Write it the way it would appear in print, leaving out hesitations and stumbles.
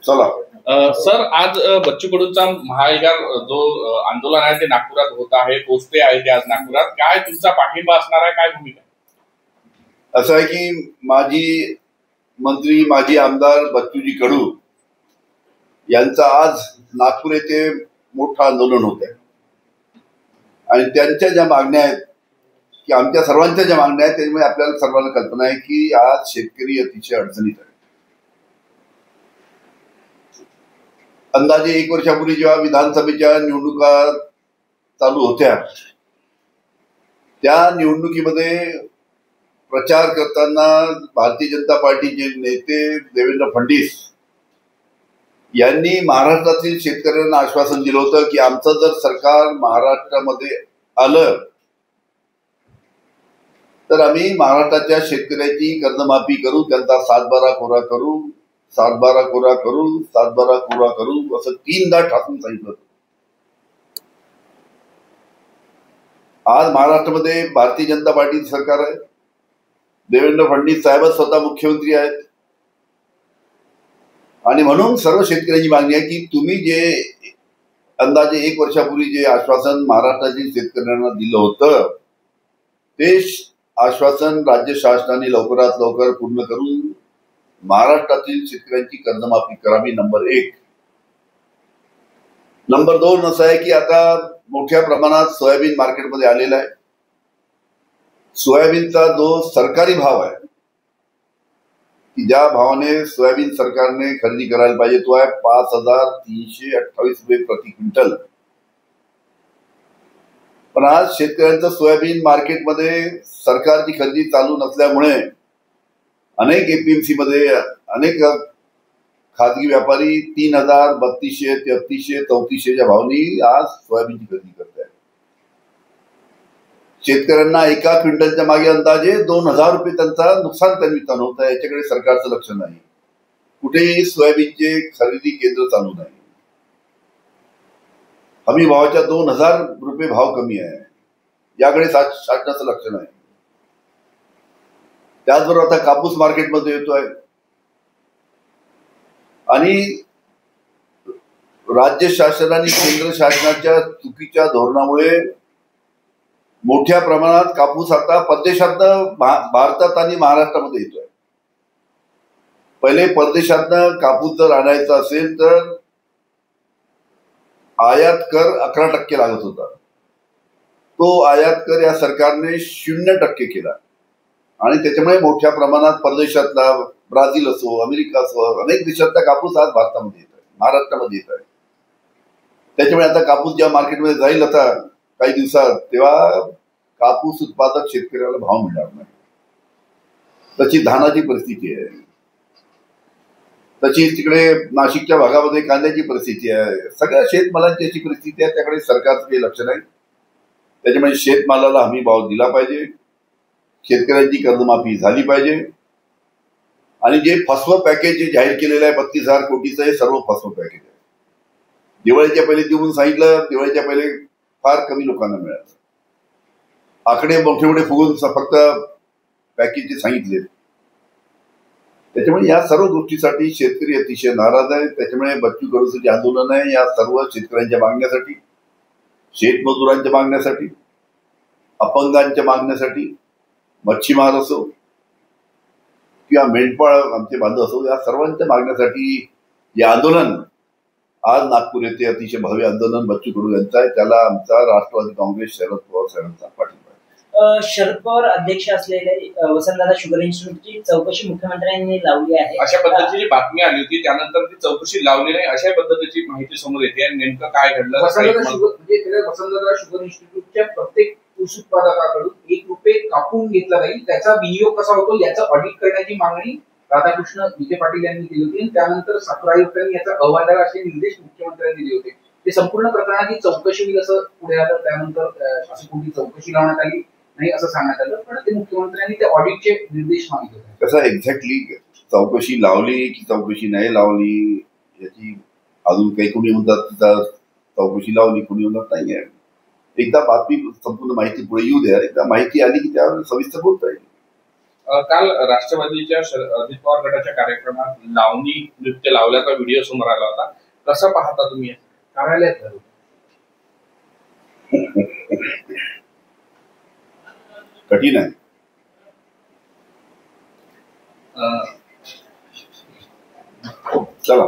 चला सर, आज बच्चू कडूंचा महाविकास जो आंदोलन आहे ते नागपुरात होत आहे, पोचते आहे ते आज नागपुरात. काय तुमचा पाठिंबा असणार आहे, काय भूमिका? असं आहे की माजी मंत्री माजी आमदार बच्चूजी कडू यांचा आज नागपूर येथे मोठं आंदोलन होत आहे आणि त्यांच्या ज्या मागण्या आहेत की आमच्या सर्वांच्या ज्या मागण्या आहेत त्यामुळे आपल्याला सर्वांना कल्पना आहे की आज शेतकरी अतिशय अडचणीत आहे. अंदाजे 1 वर्षापूर्वी जेव्हा विधानसभेच्या निवडणुका चालू होत्या त्या निवडणुकीमध्ये प्रचार करताना भारतीय जनता पार्टीचे नेते देवेंद्र फडणवीस यांनी महाराष्ट्रातील शेतकऱ्यांना आश्वासन दिलं होतं की आमचं जर सरकार महाराष्ट्रामध्ये आलं तर आम्ही महाराष्ट्राच्या शेतकऱ्याची कर्जमाफी करू, त्यांचा 7/12 कोरा करू, 7/12 कोरा करू, 7/12 कोरा करू असं 3दा ठासून सांगितलं. आज महाराष्ट्रामध्ये भारतीय जनता पार्टीचं सरकार आहे. देवेंद्र फडणवीस साहेबच स्वतः मुख्यमंत्री आहेत आणि म्हणून सर्व शेतकऱ्यांची मागणी आहे की तुम्ही जे अंदाजे 1 वर्षापूर्वी जे आश्वासन महाराष्ट्रातील शेतकऱ्यांना दिलं होतं ते आश्वासन राज्य शासनाने लवकरात लवकर पूर्ण करून महाराष्ट्रातील शेतकऱ्यांची कर्जमाफी करावी. नंबर 1. नंबर 2 असं आहे की आता मोठ्या प्रमाणात सोयाबीन मार्केटमध्ये आलेला आहे. सोयाबीनचा जो सरकारी भाव आहे की ज्या भावाने सोयाबीन सरकारने खरेदी करायला पाहिजे तो आहे 5,328 रुपये प्रति क्विंटल. पण आज शेतकऱ्यांचं सोयाबीन मार्केटमध्ये सरकारची खरेदी चालू नसल्यामुळे अनेक एपीएमसी मध्ये अनेक खाजगी व्यापारी 3,000, 3,200, 3,300, 3,400च्या भावाने आज सोयाबीनची खरेदी करत आहेत. शेतकऱ्यांना एका क्विंटलच्या मागे अंदाजे 2,000 रुपये त्यांचा नुकसान त्यांनी होत आहे. याच्याकडे सरकारचं लक्ष नाही. कुठेही सोयाबीनचे खरेदी केंद्र चालू नाही. हमी भावाच्या 2,000 रुपये भाव कमी आहे. याकडे शासनाचं लक्ष नाही. त्याचबरोबर आता कापूस मार्केटमध्ये येतोय आणि राज्य शासन आणि केंद्र शासनाच्या चुकीच्या धोरणामुळे मोठ्या प्रमाणात कापूस आता परदेशातनं भारतात आणि महाराष्ट्रामध्ये येतोय. पहिले परदेशातनं कापूस जर आणायचा असेल तर आयात कर 11% लागत होता. तो आयात कर या सरकारने 0% केला आणि त्याच्यामुळे मोठ्या प्रमाणात परदेशातला ब्राझील असो, अमेरिका असो, अनेक देशातला कापूस आज भारतामध्ये येत आहे, महाराष्ट्रामध्ये येत आहे. त्याच्यामुळे आता कापूस ज्या मार्केटमध्ये जाईल आता काही दिवसात तेव्हा कापूस उत्पादक शेतकऱ्याला भाव मिळणार नाही. तशी धानाची परिस्थिती आहे. तशी तिकडे नाशिकच्या भागामध्ये कांद्याची परिस्थिती आहे. सगळ्या शेतमालांची अशी परिस्थिती आहे. त्याकडे सरकारचं काही लक्ष नाही. त्याच्यामुळे शेतमालाला हमी भाव दिला पाहिजे, शेतकऱ्यांची कर्जमाफी झाली पाहिजे आणि जे फसवं पॅकेज जे जाहीर केलेलं आहे 32,000 कोटीचं हे सर्व फसवं पॅकेज आहे. दिवाळीच्या पहिले देऊन सांगितलं, दिवाळीच्या पहिले फार कमी लोकांना मिळालं. आकडे मोठे मोठे फुगून फक्त पॅकेजचे सांगितले. त्याच्यामुळे या सर्व गोष्टीसाठी शेतकरी अतिशय नाराज आहे. त्याच्यामुळे बच्चू कडूचं जे आंदोलन आहे या सर्व शेतकऱ्यांच्या मागण्यासाठी, शेतमजुरांच्या मागण्यासाठी, अपंगांच्या मागण्यासाठी, मच्छीमार असो किंवा मेंढपाळ आमचे बांधव असो, या सर्वांच्या मागण्यासाठी हे आंदोलन आज नागपूर येथे अतिशय भव्य आंदोलन बच्चू कडू यांचं आहे. त्याला आमचा राष्ट्रवादी काँग्रेस शरद पवार साहेबांचा पाठिंबा. शरद पवार अध्यक्ष असलेले वसंतदादा शुगर इन्स्टिट्यूटची चौकशी मुख्यमंत्र्यांनी लावली आहे अशा पद्धतीची बातमी आली होती. त्यानंतर ती चौकशी लावली नाही अशा पद्धतीची माहिती समोर येते. नेमकं काय घडलं? वसंतदादा शुगर इन्स्टिट्यूटच्या प्रत्येक ऊस उत्पादकाकडून 1 रुपये कापून घेतला जाईल, त्याचा विनियोग कसा होतो याचं ऑडिट करण्याची मागणी राधाकृष्ण विखे पाटील यांनी केली होती. त्यानंतर साखर आयुक्तांनी याचा अहवाल द्यावा असे निर्देश मुख्यमंत्र्यांनी दिले होते. ते संपूर्ण प्रकरणाची चौकशी होईल असं पुढे आलं. त्यानंतर अशी कोणती चौकशी लावण्यात आली नाही असं सांगण्यात आलं, पण ते मुख्यमंत्र्यांनी त्या ऑडिटचे निर्देश मागितले होते. कसं एक्झॅक्टली चौकशी लावली की चौकशी नाही लावली याची अजून काही कोणी म्हणतात चौकशी लावली, कोणी म्हणत नाही आहे. एकदा बातमी संपूर्ण माहिती पुढे येऊ द्या. एकदा माहिती आली की त्यावर सविस्तर बोलता येईल. काल राष्ट्रवादीच्या अजित पवार गटाच्या कार्यक्रमात लावणी नृत्य लावल्याचा व्हिडिओ समोर आला होता. कसं पाहता तुम्ही? कार्यालयात झालं. कठीण आहे. चला